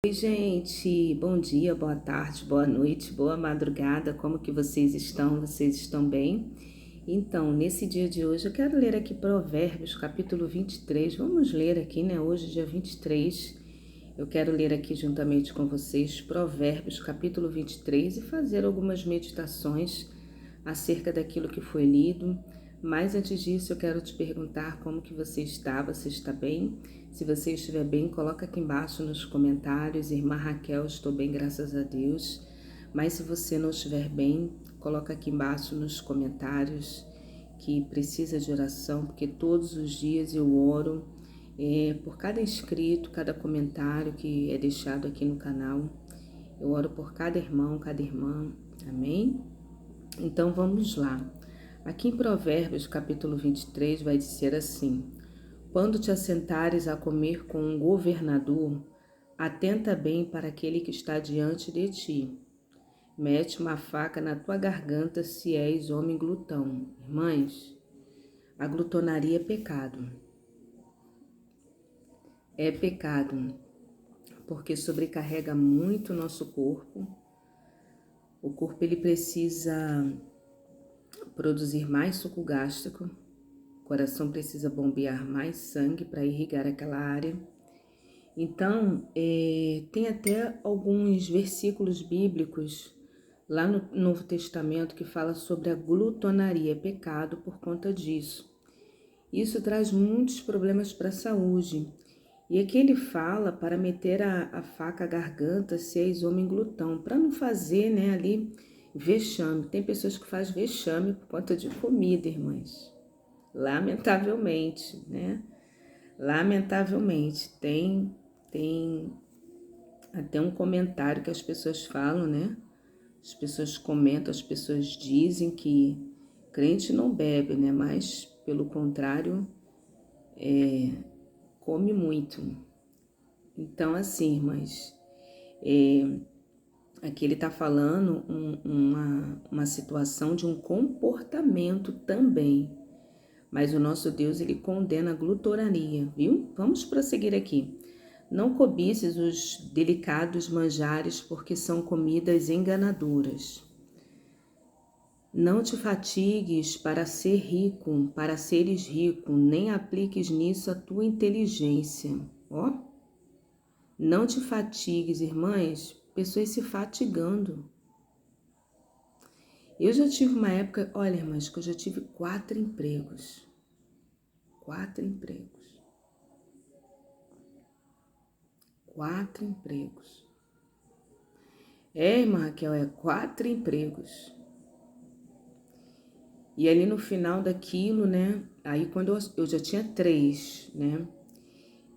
Oi, gente, bom dia, boa tarde, boa noite, boa madrugada, como que vocês estão? Vocês estão bem? Então, nesse dia de hoje, eu quero ler aqui Provérbios, capítulo 23. Vamos ler aqui, né? Hoje, dia 23. Eu quero ler aqui juntamente com vocês Provérbios, capítulo 23 e fazer algumas meditações acerca daquilo que foi lido. Mas antes disso, eu quero te perguntar como que você está. Você está bem? Se você estiver bem, coloca aqui embaixo nos comentários. Irmã Raquel, estou bem, graças a Deus. Mas se você não estiver bem, coloca aqui embaixo nos comentários que precisa de oração, porque todos os dias eu oro por cada inscrito, cada comentário que é deixado aqui no canal. Eu oro por cada irmão, cada irmã. Amém? Então vamos lá. Aqui em Provérbios, capítulo 23, vai dizer assim: quando te assentares a comer com um governador, atenta bem para aquele que está diante de ti. Mete uma faca na tua garganta se és homem glutão. Irmãs, a glutonaria é pecado. É pecado, porque sobrecarrega muito o nosso corpo. O corpo ele precisa produzir mais suco gástrico. O coração precisa bombear mais sangue para irrigar aquela área. Então, tem até alguns versículos bíblicos lá no Novo Testamento que fala sobre a glutonaria, pecado por conta disso. Isso traz muitos problemas para a saúde. E aqui ele fala para meter a faca à garganta se és homem glutão, para não fazer, né, ali vexame. Tem pessoas que fazem vexame por conta de comida, irmãs. Lamentavelmente, né? Lamentavelmente, tem até um comentário que as pessoas falam, né? As pessoas comentam, as pessoas dizem que crente não bebe, né? Mas, pelo contrário, come muito. Então, assim, irmãs, aqui ele está falando uma situação de um comportamento também. Mas o nosso Deus, ele condena a glutonaria, viu? Vamos prosseguir aqui. Não cobices os delicados manjares, porque são comidas enganadoras. Não te fatigues para ser rico, para seres rico, nem apliques nisso a tua inteligência. Ó, não te fatigues, irmãs, pessoas se fatigando. Eu já tive uma época, olha, irmãs, que eu já tive 4 empregos. 4 empregos. 4 empregos. Irmã Raquel, 4 empregos. E ali no final daquilo, né? Aí quando eu já tinha 3, né?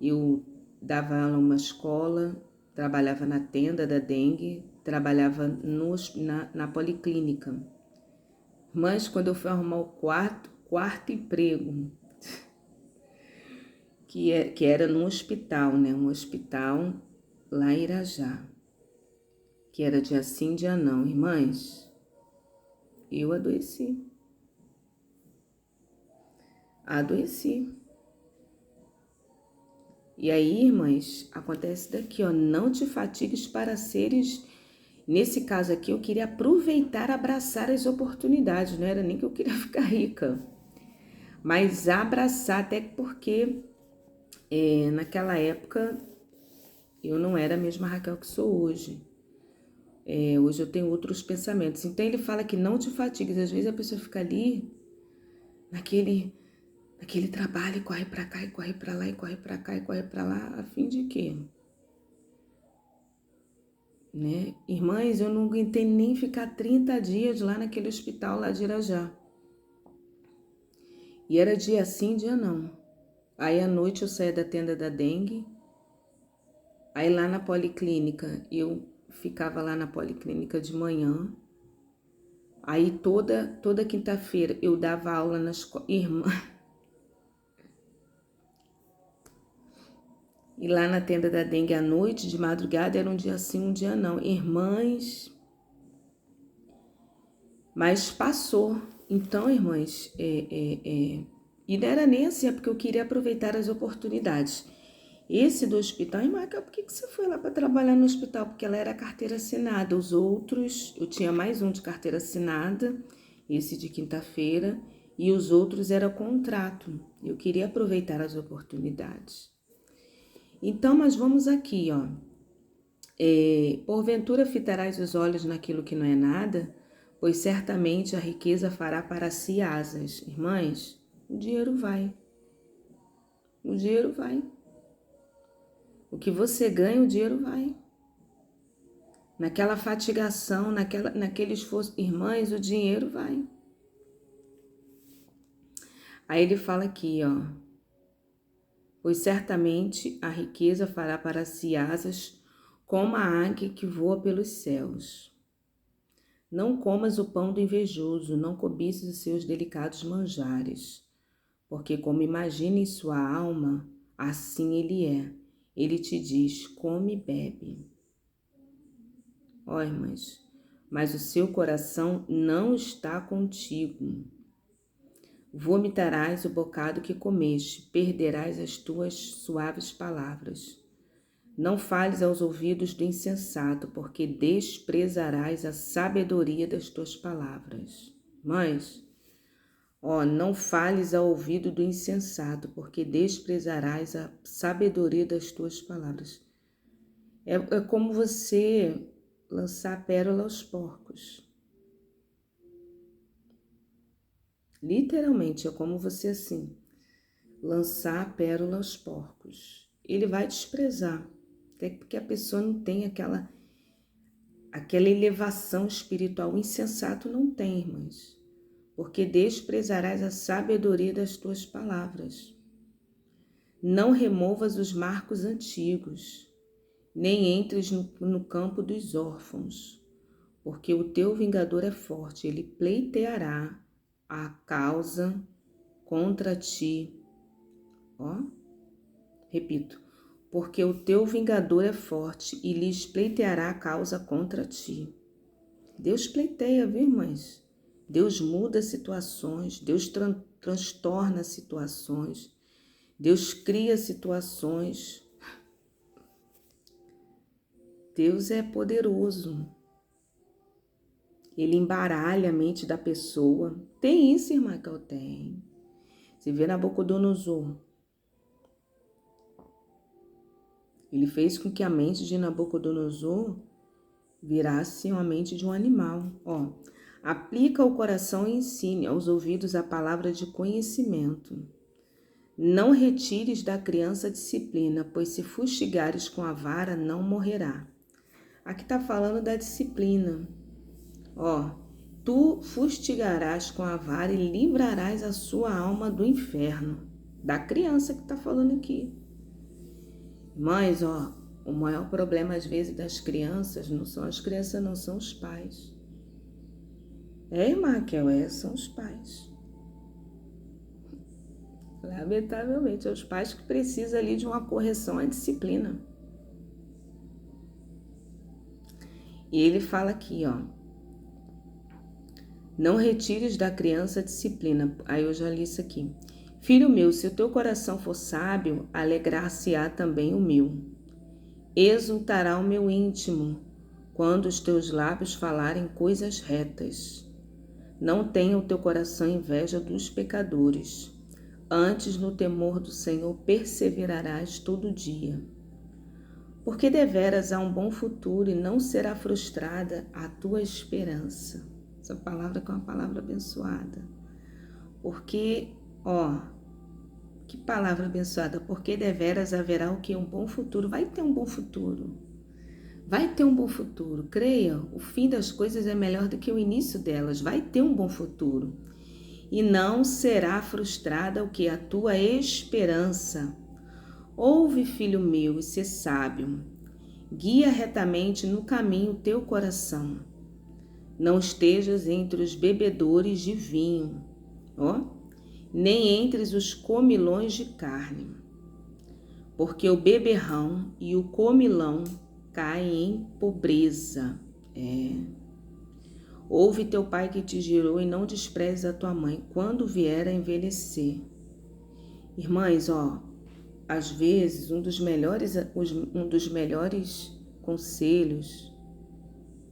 Eu dava aula em uma escola, trabalhava na tenda da dengue, trabalhava na policlínica. Mas quando eu fui arrumar o quarto emprego, que era num hospital, né? Um hospital lá em Irajá, que era dia sim, dia não. Irmãs, eu adoeci. E aí, irmãs, acontece daqui, ó, não te fatigues para seres... Nesse caso aqui, eu queria aproveitar, abraçar as oportunidades, não era nem que eu queria ficar rica, mas abraçar, até porque naquela época eu não era a mesma Raquel que sou hoje. Hoje eu tenho outros pensamentos. Então ele fala que não te fatigues. Às vezes a pessoa fica ali naquele trabalho, e corre para cá, e corre para lá, e corre para cá, e corre para lá, a fim de quê? Né? Irmãs, eu não aguentei nem ficar 30 dias lá naquele hospital lá de Irajá. E era dia sim, dia não. Aí à noite eu saía da tenda da dengue. Aí lá na policlínica, eu ficava lá na policlínica de manhã. Aí toda quinta-feira eu dava aula na escola. Irmã. E lá na tenda da dengue à noite, de madrugada, era um dia sim, um dia não. Irmãs, mas passou. Então, irmãs, e não era nem assim, é porque eu queria aproveitar as oportunidades. Esse do hospital, irmã, por que você foi lá para trabalhar no hospital? Porque ela era carteira assinada. Os outros, eu tinha mais um de carteira assinada, esse de quinta-feira, e os outros era contrato. Eu queria aproveitar as oportunidades. Então, mas vamos aqui, ó. Porventura fitarás os olhos naquilo que não é nada, pois certamente a riqueza fará para si asas. Irmãs, o dinheiro vai. O dinheiro vai. O que você ganha, o dinheiro vai. Naquela fatigação, naquele esforço, irmãs, o dinheiro vai. Aí ele fala aqui, ó. Pois certamente a riqueza fará para si asas, como a águia que voa pelos céus. Não comas o pão do invejoso, não cobices os seus delicados manjares, porque como imagina em sua alma, assim ele é. Ele te diz, come e bebe. Ó, irmãs, mas o seu coração não está contigo. Vomitarás o bocado que comeste, perderás as tuas suaves palavras. Não fales aos ouvidos do insensato, porque desprezarás a sabedoria das tuas palavras. Mães, não fales ao ouvido do insensato, porque desprezarás a sabedoria das tuas palavras. É como você lançar pérola aos porcos. Literalmente, é como você assim, lançar a pérola aos porcos. Ele vai desprezar, até porque a pessoa não tem aquela elevação espiritual. O insensato não tem, irmãs, porque desprezarás a sabedoria das tuas palavras. Não removas os marcos antigos, nem entres no campo dos órfãos, porque o teu vingador é forte, ele pleiteará a causa contra ti. Repito, porque o teu vingador é forte e lhes pleiteará a causa contra ti. Deus pleiteia, viu, irmãs? Deus muda situações, Deus transtorna situações, Deus cria situações. Deus é poderoso. Ele embaralha a mente da pessoa. Tem isso, irmã, que eu tenho. Você vê Nabucodonosor. Ele fez com que a mente de Nabucodonosor virasse uma mente de um animal. Aplica o coração e ensine aos ouvidos a palavra de conhecimento. Não retires da criança a disciplina, pois se fustigares com a vara, não morrerá. Aqui está falando da disciplina. Tu fustigarás com a vara e livrarás a sua alma do inferno. Da criança que está falando aqui. Mas, o maior problema às vezes das crianças não são as crianças, não são os pais. Irmã Raquel, são os pais. Lamentavelmente, é os pais que precisam ali de uma correção à disciplina. E ele fala aqui, não retires da criança a disciplina. Aí eu já li isso aqui. Filho meu, se o teu coração for sábio, alegrar-se-á também o meu. Exultará o meu íntimo, quando os teus lábios falarem coisas retas. Não tenha o teu coração inveja dos pecadores. Antes, no temor do Senhor, perseverarás todo dia. Porque deveras há um bom futuro e não será frustrada a tua esperança. Essa palavra que é uma palavra abençoada. Porque, que palavra abençoada. Porque deveras haverá o que? Um bom futuro. Vai ter um bom futuro. Vai ter um bom futuro. Creia, o fim das coisas é melhor do que o início delas. Vai ter um bom futuro. E não será frustrada o que? A tua esperança. Ouve, filho meu, e sê sábio. Guia retamente no caminho o teu coração. Não estejas entre os bebedores de vinho, nem entre os comilões de carne. Porque o beberrão e o comilão caem em pobreza. Ouve teu pai que te gerou e não despreze a tua mãe quando vier a envelhecer. Irmãs, às vezes, um dos melhores conselhos,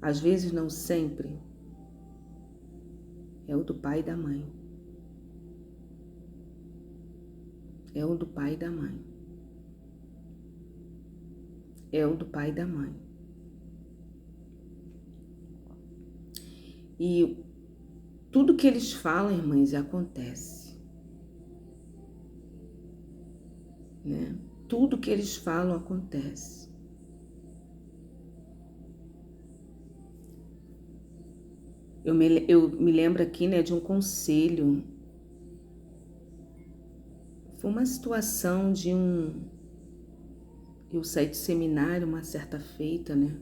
às vezes não sempre, é o do pai e da mãe. É o do pai e da mãe. É o do pai e da mãe. E tudo que eles falam, irmãs, acontece. Né? Tudo que eles falam acontece. Eu me lembro aqui, né, de um conselho. Foi uma situação de eu saí do seminário uma certa feita, né?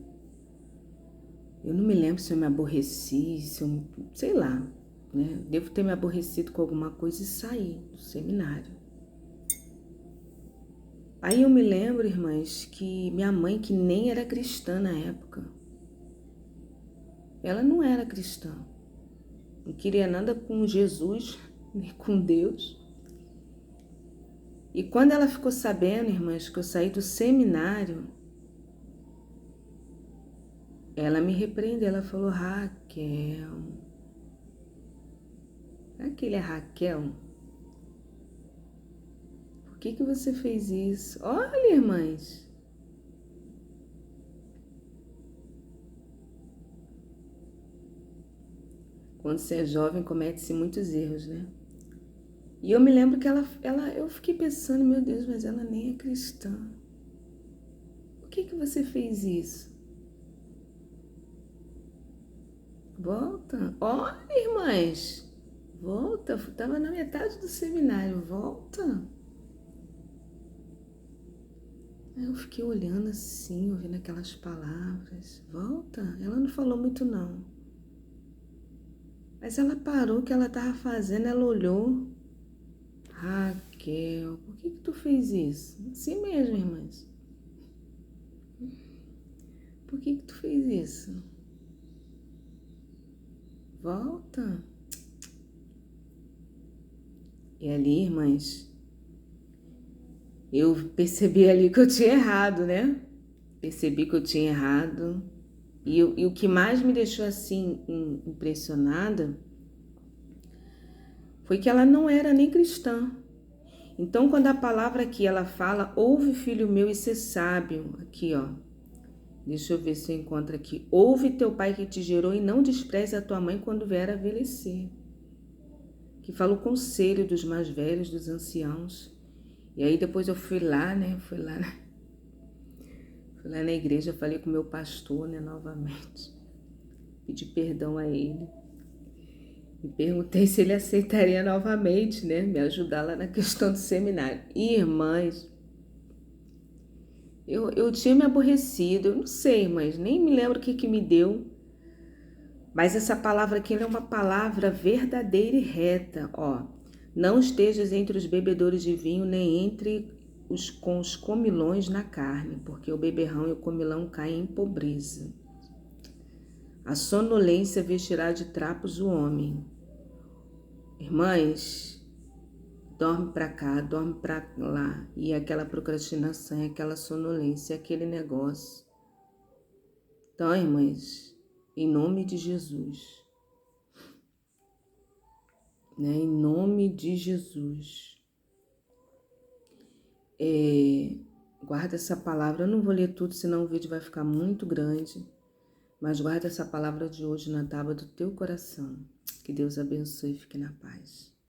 Eu não me lembro se eu me aborreci, sei lá, né? Devo ter me aborrecido com alguma coisa e saí do seminário. Aí eu me lembro, irmãs, que minha mãe, que nem era cristã na época, ela não era cristã, não queria nada com Jesus, nem com Deus. E quando ela ficou sabendo, irmãs, que eu saí do seminário, ela me repreendeu, ela falou: Raquel, aquele é Raquel? Por que você fez isso? Olha, irmãs. Quando você é jovem, comete-se muitos erros, né? E eu me lembro que eu fiquei pensando, meu Deus, mas ela nem é cristã. Por que você fez isso? Volta. Olha, irmãs. Volta. Estava na metade do seminário. Volta. Aí eu fiquei olhando assim, ouvindo aquelas palavras. Volta. Ela não falou muito, não. Mas ela parou o que ela estava fazendo, ela olhou. Raquel, por que tu fez isso? Assim mesmo, irmãs. Por que tu fez isso? Volta. E ali, irmãs, eu percebi ali que eu tinha errado, né? Percebi que eu tinha errado. E o que mais me deixou assim impressionada foi que ela não era nem cristã. Então, quando a palavra aqui ela fala, ouve, filho meu, e ser sábio, aqui ó, deixa eu ver se eu encontro aqui, ouve teu pai que te gerou e não despreze a tua mãe quando vier a envelhecer. Que fala o conselho dos mais velhos, dos anciãos. E aí depois eu fui lá, né, fui lá na igreja, falei com o meu pastor, né, novamente, pedi perdão a ele. E perguntei se ele aceitaria novamente, né, me ajudar lá na questão do seminário. E, irmãs, eu tinha me aborrecido, eu não sei, irmãs, nem me lembro o que me deu. Mas essa palavra aqui é uma palavra verdadeira e reta, ó. Não estejas entre os bebedores de vinho, nem entre com os comilões na carne, porque o beberrão e o comilão caem em pobreza. A sonolência vestirá de trapos o homem. Irmãs, dorme para cá, dorme para lá. E aquela procrastinação, aquela sonolência, aquele negócio. Então, irmãs, em nome de Jesus, né? Em nome de Jesus, guarda essa palavra. Eu não vou ler tudo, senão o vídeo vai ficar muito grande. Mas guarda essa palavra de hoje na tábua do teu coração. Que Deus abençoe e fique na paz.